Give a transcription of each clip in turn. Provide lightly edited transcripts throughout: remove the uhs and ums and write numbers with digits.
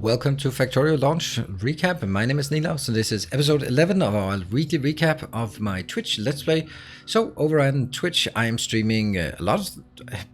Welcome to Factorio Launch recap. My name is Nilaus and this is episode 11 of our weekly recap of my Twitch Let's Play. So over on Twitch I am streaming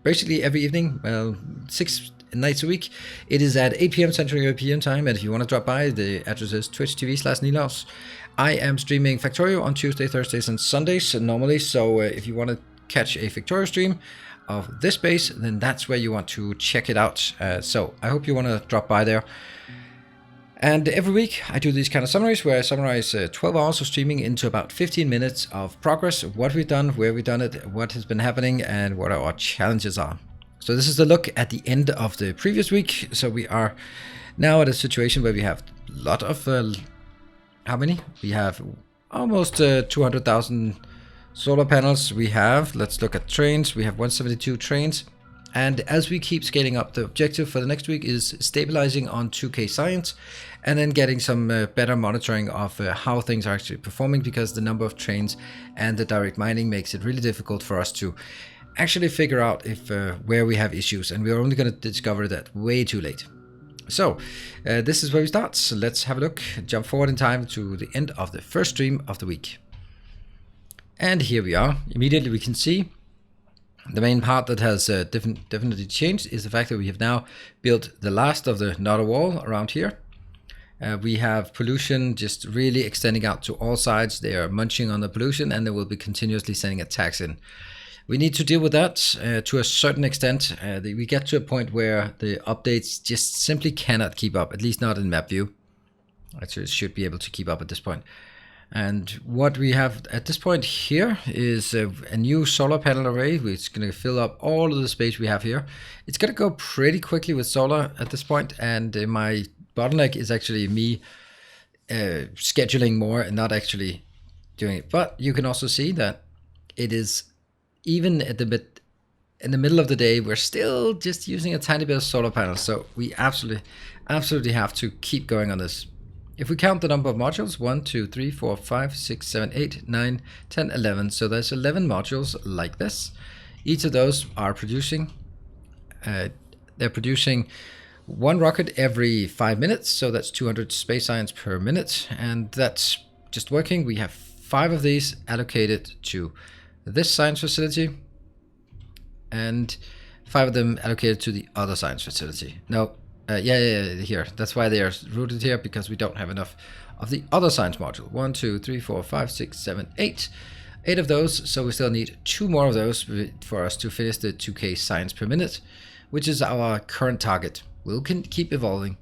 basically every evening, 6 nights a week. It is at 8 PM Central European time, and if you want to drop by, the address is twitch.tv/Nilaus. I am streaming Factorio on Tuesday, Thursdays and Sundays normally, so if you want to catch a Factorio stream of this base, then that's where you want to check it out. So I hope you want to drop by there. And every week I do these kind of summaries where I summarize 12 hours of streaming into about 15 minutes of progress, what we've done, where we've done it, what has been happening, and what our challenges are. So this is the look at the end of the previous week. So we are now at a situation where we have a lot of, how many? We have almost 200,000 solar panels. We have, let's look at trains, we have 172 trains. And as we keep scaling up, the objective for the next week is stabilizing on 2K science and then getting some better monitoring of how things are actually performing, because the number of trains and the direct mining makes it really difficult for us to actually figure out if where we have issues, and we're only going to discover that way too late. So this is where we start. So let's have a look, jump forward in time to the end of the first stream of the week. And here we are. Immediately we can see the main part that has definitely changed is the fact that we have now built the last of the Nodder wall around here. We have pollution just really extending out to all sides. They are munching on the pollution and they will be continuously sending attacks in. We need to deal with that to a certain extent. We get to a point where the updates just simply cannot keep up, at least not in map view. Actually, it should be able to keep up at this point. And what we have at this point here is a new solar panel array, which is going to fill up all of the space we have here. It's going to go pretty quickly with solar at this point, and my bottleneck is actually me scheduling more and not actually doing it. But you can also see that it is even at in the middle of the day, we're still just using a tiny bit of solar panels. So we absolutely have to keep going on this. If we count the number of modules, 1, 2, 3, 4, 5, 6, 7, 8, 9, 10, 11. So there's 11 modules like this. Each of those are producing, they're producing one rocket every 5 minutes. So that's 200 space science per minute. And that's just working. We have 5 of these allocated to this science facility and 5 of them allocated to the other science facility. No. Here. That's why they are routed here, because we don't have enough of the other science module. 1, 2, 3, 4, 5, 6, 7, 8. 8 of those, so we still need 2 more of those for us to finish the 2K science per minute, which is our current target. We'll keep evolving.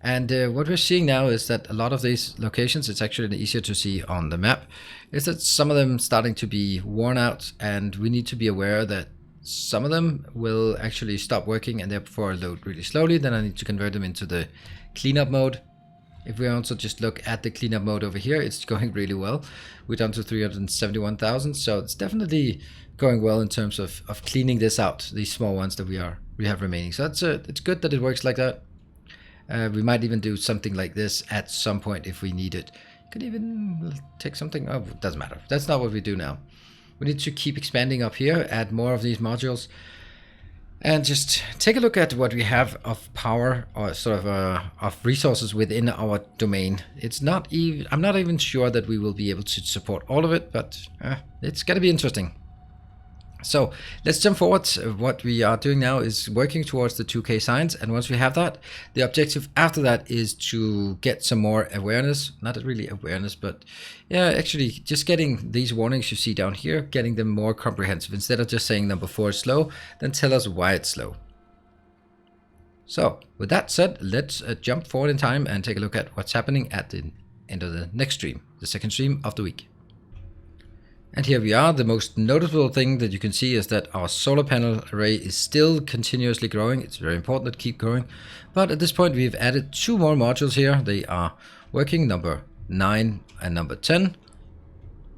And what we're seeing now is that a lot of these locations, it's actually easier to see on the map, is that some of them starting to be worn out, and we need to be aware that some of them will actually stop working and therefore load really slowly. Then I need to convert them into the cleanup mode. If we also just look at the cleanup mode over here, it's going really well. We're down to 371,000, so it's definitely going well in terms of cleaning this out, these small ones that we have remaining. So it's good that it works like that. We might even do something like this at some point if we need it. Could even take something, oh, it doesn't matter. That's not what we do now. We need to keep expanding up here, add more of these modules, and just take a look at what we have of power or sort of of resources within our domain. It's not even, I'm not even sure that we will be able to support all of it, but it's going to be interesting. So let's jump forward. What we are doing now is working towards the 2K science, and once we have that, the objective after that is to get some more awareness. Not really awareness, but yeah, actually just getting these warnings you see down here, getting them more comprehensive. Instead of just saying number 4 is slow, then tell us why it's slow. So with that said, let's jump forward in time and take a look at what's happening at the end of the next stream, the second stream of the week. And here we are. The most notable thing that you can see is that our solar panel array is still continuously growing. It's very important to keep growing. But at this point, we've added 2 more modules here. They are working, number 9 and number 10.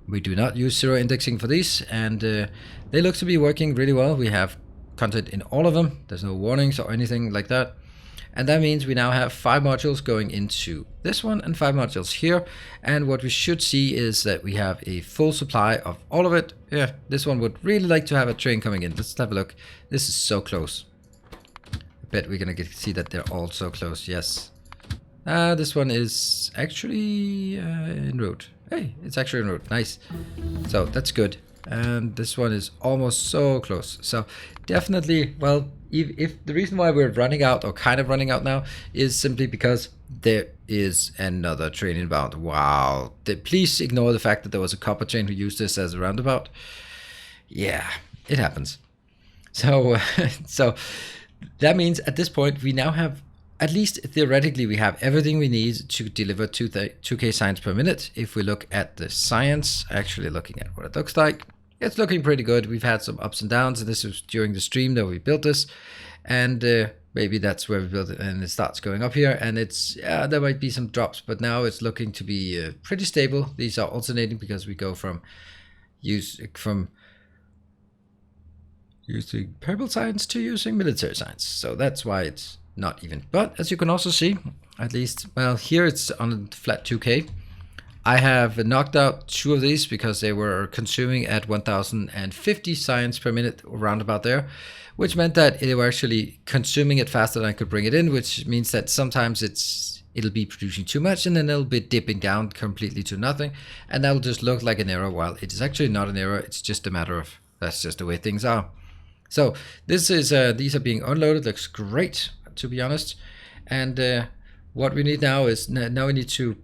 We do not use zero indexing for these, and they look to be working really well. We have content in all of them. There's no warnings or anything like that. And that means we now have 5 modules going into this one and 5 modules here. And what we should see is that we have a full supply of all of it. Yeah, this one would really like to have a train coming in. Let's have a look. This is so close. I bet we're going to see that they're all so close. Yes. This one is actually en route. Hey, it's actually en route. Nice. So that's good. And this one is almost so close. So definitely, well, if the reason why we're running out or kind of running out now is simply because there is another train inbound. Wow. Please ignore the fact that there was a copper train who used this as a roundabout. Yeah, it happens. So, so that means at this point we now have, at least theoretically, we have everything we need to deliver 2K science per minute. If we look at the science, actually looking at what it looks like, it's looking pretty good. We've had some ups and downs. This was during the stream that we built this, and maybe that's where we built it, and it starts going up here, and it's there might be some drops, but now it's looking to be pretty stable. These are alternating because we go from using purple science to using military science, so that's why it's not even. But as you can also see, at least, well, here it's on flat 2K. I have knocked out 2 of these because they were consuming at 1050 science per minute, around about there, which meant that they were actually consuming it faster than I could bring it in, which means that sometimes it'll be producing too much and then it'll be dipping down completely to nothing, and that'll just look like an error, while it is actually not an error. It's just a matter of, that's just the way things are. So this is these are being unloaded. Looks great, to be honest. And what we need now is, now we need to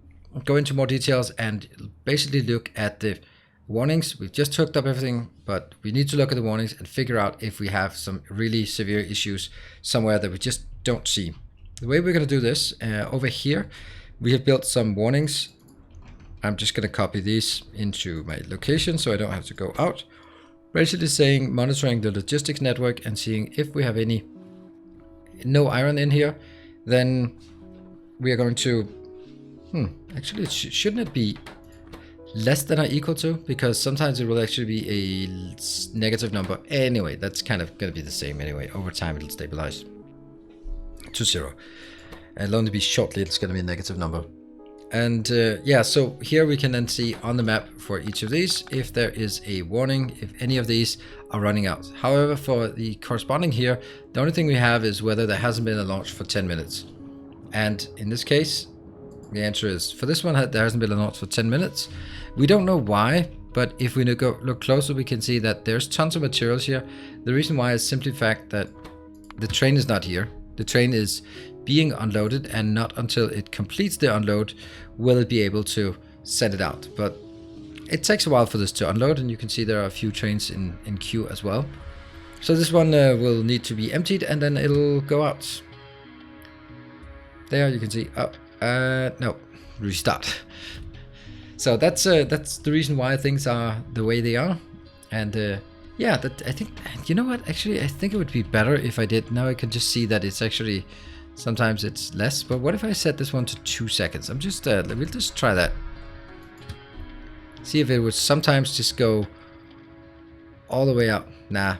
go into more details and basically look at the warnings. We've just hooked up everything, but we need to look at the warnings and figure out if we have some really severe issues somewhere that we just don't see. The way we're going to do this, over here, we have built some warnings. I'm just going to copy these into my location so I don't have to go out. Basically saying, monitoring the logistics network and seeing if we have no iron in here, then we are going to, actually shouldn't it be less than or equal to? Because sometimes it will actually be a negative number. Anyway, that's kind of going to be the same anyway. Over time it'll stabilize to 0. It'll only be shortly it's going to be a negative number. And yeah, so here we can then see on the map for each of these if there is a warning, if any of these are running out. However, for the corresponding here, the only thing we have is whether there hasn't been a launch for 10 minutes. And in this case, the answer is, for this one, there hasn't been a launch for 10 minutes. We don't know why, but if we look closer, we can see that there's tons of materials here. The reason why is simply the fact that the train is not here. The train is being unloaded, and not until it completes the unload will it be able to send it out. But it takes a while for this to unload, and you can see there are a few trains in queue as well. So this one will need to be emptied, and then it'll go out. There you can see, no, restart. So that's the reason why things are the way they are. And yeah, I think, you know what, actually I think it would be better if I did. Now I can just see that it's actually, sometimes it's less, but what if I set this one to 2 seconds? I'm just, we'll just try that. See if it would sometimes just go all the way out. Nah.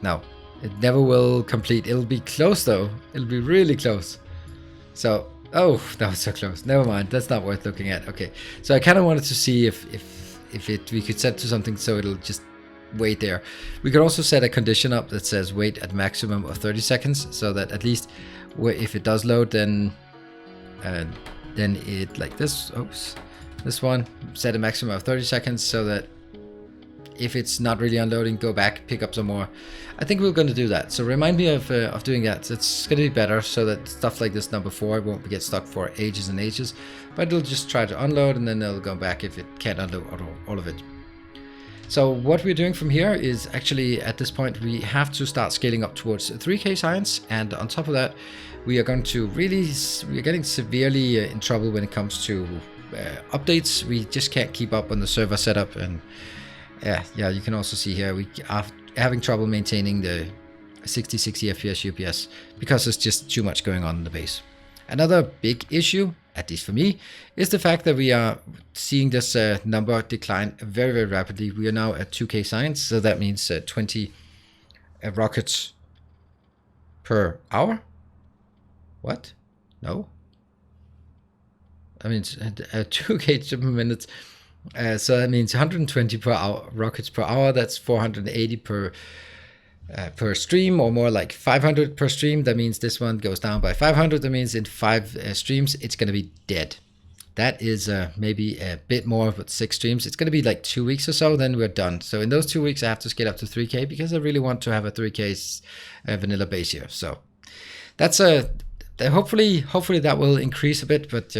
No, it never will complete. It'll be close though. It'll be really close. So, oh, that was so close. Never mind. That's not worth looking at. Okay. So I kind of wanted to see if we could set to something so it'll just wait there. We could also set a condition up that says wait at maximum of 30 seconds, so that at least if it does load, then it, like this, oops, this one, set a maximum of 30 seconds so that if it's not really unloading, go back, pick up some more. I think we're going to do that. So remind me of doing that. It's going to be better so that stuff like this number 4 won't get stuck for ages and ages, but it'll just try to unload and then it'll go back if it can't unload all of it. So what we're doing from here is actually, at this point, we have to start scaling up towards 3K science. And on top of that, we are going to we are getting severely in trouble when it comes to updates. We just can't keep up on the server setup. And yeah, you can also see here, we are having trouble maintaining the 60 FPS UPS because there's just too much going on in the base. Another big issue, at least for me, is the fact that we are seeing this number decline very, very rapidly. We are now at 2K science, so that means 20 rockets per hour. What? No. I mean, 2K per minute. So that means 120 per hour rockets per hour. That's 480 per per stream, or more like 500 per stream. That means this one goes down by 500. That means in 5 streams it's going to be dead. That is maybe a bit more, but 6 streams. It's going to be like 2 weeks or so, then we're done. So in those 2 weeks, I have to scale up to 3K because I really want to have a 3K vanilla base here. So that's hopefully that will increase a bit, but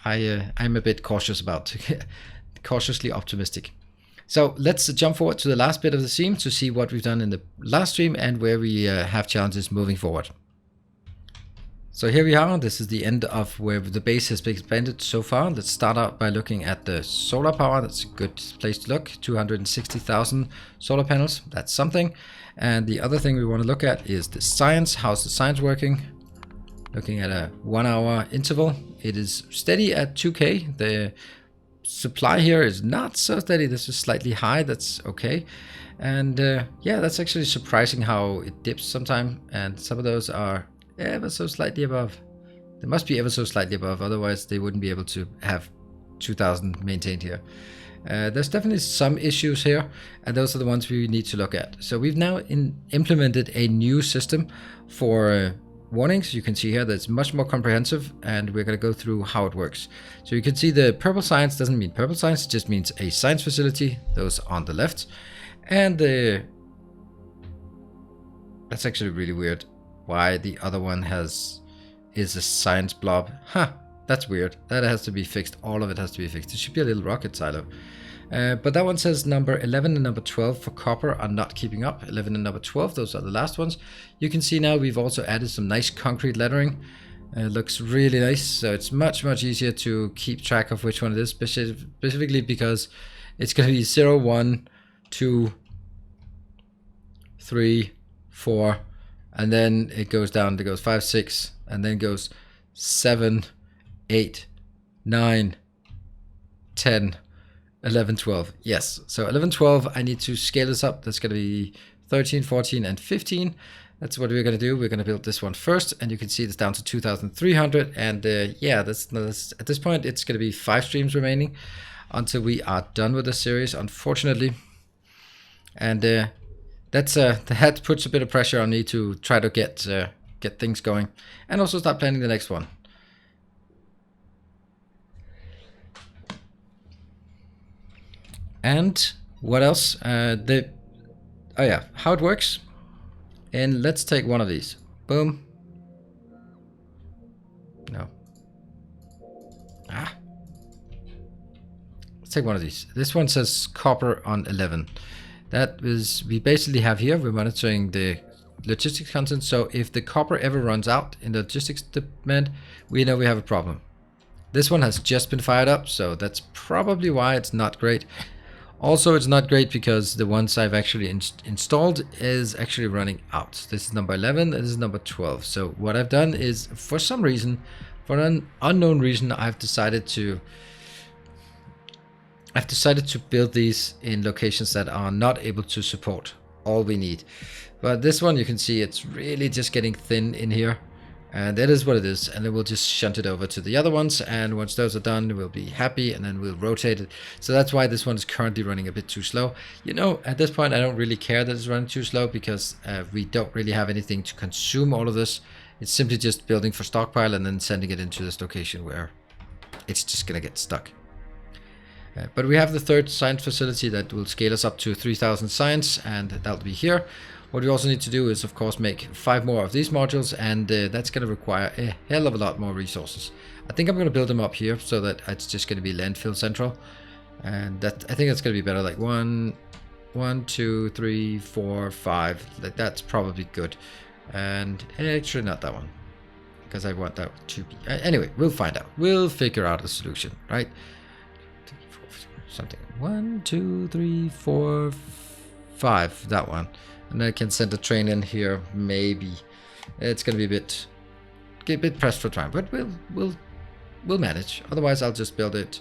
I'm a bit cautious about cautiously optimistic. So let's jump forward to the last bit of the stream to see what we've done in the last stream and where we have challenges moving forward. So here we are. This is the end of where the base has been expanded so far. Let's start out by looking at the solar power. That's a good place to look. 260,000 solar panels. That's something. And the other thing we want to look at is the science. How's the science working? Looking at a 1 hour interval. It is steady at 2K. The supply here is not so steady. This is slightly high. That's okay. And yeah, that's actually surprising how it dips sometime. And some of those are ever so slightly above. They must be ever so slightly above, otherwise they wouldn't be able to have 2000 maintained here. There's definitely some issues here, and those are the ones we need to look at. So we've now implemented a new system for warnings. You can see here that it's much more comprehensive, and we're going to go through how it works. So you can see the purple science doesn't mean purple science, it just means a science facility, those on the left. And that's actually really weird. Why the other one is a science blob. Huh, that's weird. That has to be fixed. All of it has to be fixed. It should be a little rocket silo. But that one says number 11 and number 12 for copper are not keeping up. 11 and number 12, those are the last ones. You can see now we've also added some nice concrete lettering. It looks really nice. So it's much easier to keep track of which one it is, specifically because it's going to be 0, 1, 2, 3, 4, and then it goes down. It goes 5, 6, and then goes 7, 8, 9, 10, 11, 12. Yes, so 11, 12, I need to scale this up. That's going to be 13, 14, and 15. That's what we're going to do. We're going to build this one first, and you can see it's down to 2,300. And yeah, that's at this point, it's going to be 5 streams remaining until we are done with the series, unfortunately. And that puts a bit of pressure on me to try to get things going, and also start planning the next one. And what else? Oh yeah, how it works. And let's take one of these. Boom. No. Let's take one of these. This one says copper on 11. That is, we basically have here, we're monitoring the logistics content. So if the copper ever runs out in the logistics demand, we know we have a problem. This one has just been fired up, so that's probably why it's not great. Also, it's not great because the ones I've actually installed is actually running out. This is number 11, and this is number 12. So what I've done is, for some reason, for an unknown reason, I've decided to build these in locations that are not able to support all we need. But this one, you can see it's really just getting thin in here. And that is what it is. And then we'll just shunt it over to the other ones. And once those are done, we'll be happy, and then we'll rotate it. So that's why this one is currently running a bit too slow. You know, at this point, I don't really care that it's running too slow because we don't really have anything to consume all of this. It's simply just building for stockpile and then sending it into this location where it's just going to get stuck. But we have the third science facility that will scale us up to 3,000 science, and that'll be here. What we also need to do is, of course, make 5 more of these modules, and that's going to require a hell of a lot more resources. I think I'm going to build them up here so that it's just going to be landfill central, and I think that's going to be better. Like 1, 2, 3, 4, 5. Like that's probably good, and actually not that one because I want that to be. Anyway, we'll find out. We'll figure out a solution, right? Something 1, 2, 3, 4, 5. That one. And I can send a train in here, maybe. It's gonna be a bit pressed for time, but we'll manage. Otherwise, I'll just build it.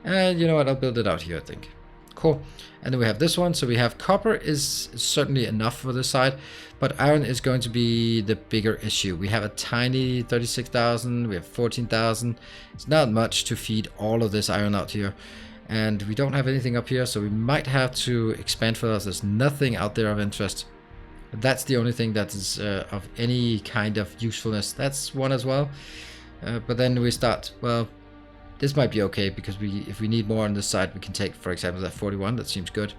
And you know what? I'll build it out here, I think. Cool. And then we have this one. So we have copper is certainly enough for this side, but iron is going to be the bigger issue. We have a tiny 36,000. We have 14,000. It's not much to feed all of this iron out here. And we don't have anything up here, so we might have to expand for us. There's nothing out there of interest. That's the only thing that is of any kind of usefulness. That's one as well. But then we start, well, this might be okay, because if we need more on this side, we can take, for example, that 41. That seems good.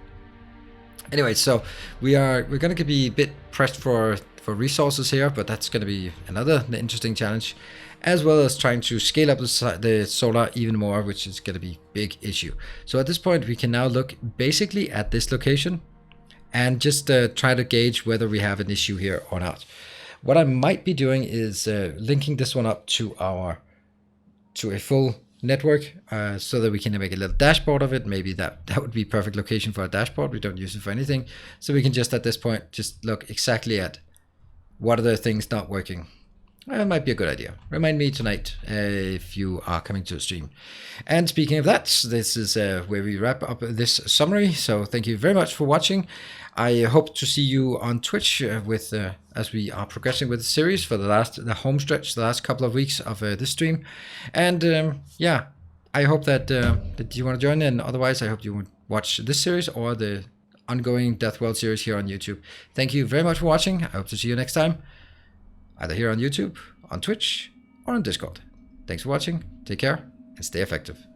Anyway, so we're going to be a bit pressed for resources here, but that's going to be another interesting challenge, as well as trying to scale up the solar even more, which is going to be a big issue. So at this point, we can now look basically at this location and just try to gauge whether we have an issue here or not. What I might be doing is linking this one up to a full network, so that we can make a little dashboard of it. Maybe that would be perfect location for a dashboard. We don't use it for anything, so we can just at this point just look exactly at what are the things not working. It might be a good idea. Remind me tonight if you are coming to a stream. And speaking of that, this is where we wrap up this summary. So thank you very much for watching. I hope to see you on Twitch with as we are progressing with the series for the home stretch, the last couple of weeks of this stream. And yeah, I hope that you want to join in. Otherwise, I hope you would watch this series or the ongoing Death World series here on YouTube. Thank you very much for watching. I hope to see you next time, either here on YouTube, on Twitch, or on Discord. Thanks for watching. Take care and stay effective.